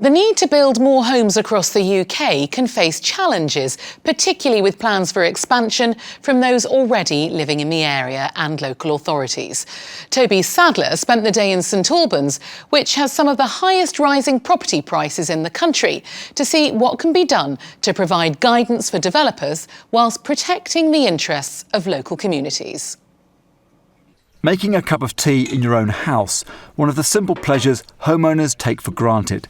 The need to build more homes across the UK can face challenges, particularly with plans for expansion from those already living in the area and local authorities. Toby Sadler spent the day in St Albans, which has some of the highest rising property prices in the country, to see what can be done to provide guidance for developers whilst protecting the interests of local communities. Making a cup of tea in your own house, one of the simple pleasures homeowners take for granted.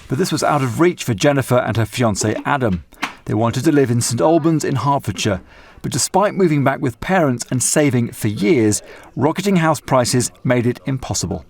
But this was out of reach for Jennifer and her fiancé Adam. They wanted to live in St Albans in Hertfordshire, but despite moving back with parents and saving for years, rocketing house prices made it impossible.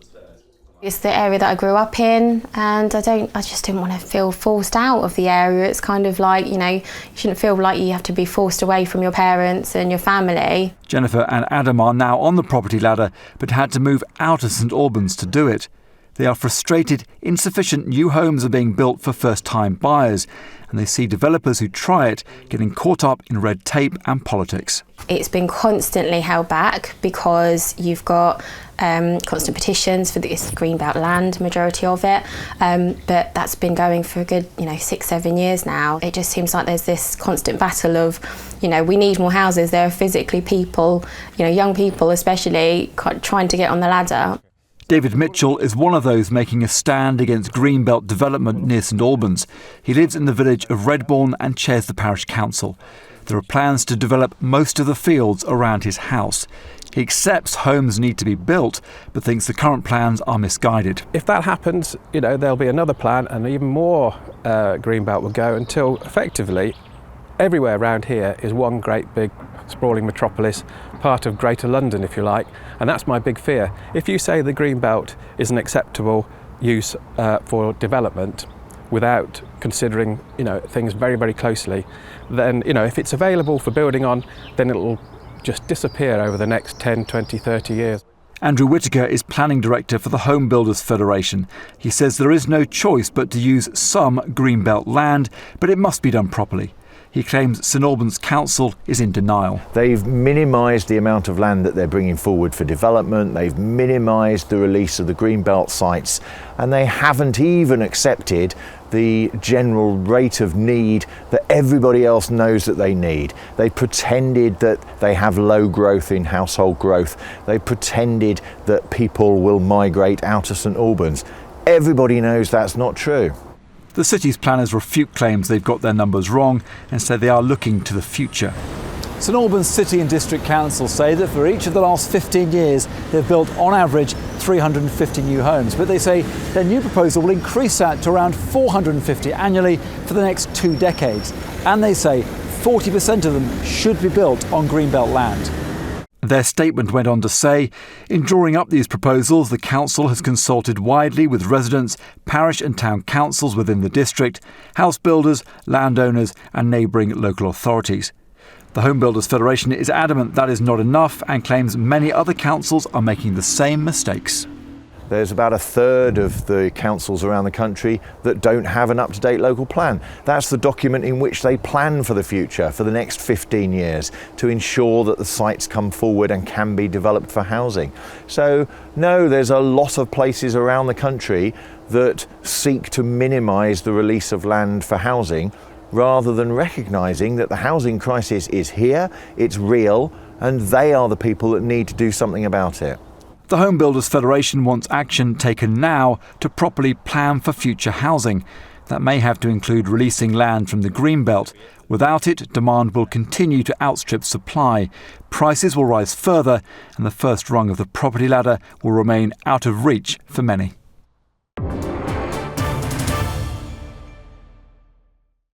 It's the area that I grew up in, and I just didn't want to feel forced out of the area. It's kind of like, you shouldn't feel like you have to be forced away from your parents and your family. Jennifer and Adam are now on the property ladder, but had to move out of St Albans to do it. They are frustrated insufficient new homes are being built for first-time buyers, and they see developers who try it getting caught up in red tape and politics. It's been constantly held back because you've got constant petitions for this greenbelt land, majority of it, but that's been going for a good 6-7 years now. It just seems like there's this constant battle of, we need more houses. There are physically people, young people especially, trying to get on the ladder. David Mitchell is one of those making a stand against greenbelt development near St Albans. He lives in the village of Redbourne and chairs the parish council. There are plans to develop most of the fields around his house. He accepts homes need to be built, but thinks the current plans are misguided. If that happens, there'll be another plan and even more greenbelt will go until effectively everywhere around here is one great big sprawling metropolis, part of Greater London if you like, and that's my big fear. If you say the greenbelt is an acceptable use for development without considering things very, very closely, then if it's available for building on, then it'll just disappear over the next 10, 20, 30 years. Andrew Whittaker is planning director for the Home Builders Federation. He says there is no choice but to use some greenbelt land, but it must be done properly. He claims St Albans Council is in denial. They've minimised the amount of land that they're bringing forward for development, they've minimised the release of the greenbelt sites, and they haven't even accepted the general rate of need that everybody else knows that they need. They pretended that they have low growth in household growth. They pretended that people will migrate out of St Albans. Everybody knows that's not true. The city's planners refute claims they've got their numbers wrong and say they are looking to the future. St Albans City and District Council say that for each of the last 15 years they've built on average 350 new homes, but they say their new proposal will increase that to around 450 annually for the next 2 decades. And they say 40% of them should be built on greenbelt land. Their statement went on to say, in drawing up these proposals, the council has consulted widely with residents, parish and town councils within the district, house builders, landowners and neighbouring local authorities. The Home Builders Federation is adamant that is not enough and claims many other councils are making the same mistakes. There's about 1/3 of the councils around the country that don't have an up-to-date local plan. That's the document in which they plan for the future, for the next 15 years, to ensure that the sites come forward and can be developed for housing. So, no, there's a lot of places around the country that seek to minimise the release of land for housing, rather than recognising that the housing crisis is here, it's real, and they are the people that need to do something about it. The Home Builders Federation wants action taken now to properly plan for future housing. That may have to include releasing land from the greenbelt. Without it, demand will continue to outstrip supply. Prices will rise further, and the first rung of the property ladder will remain out of reach for many.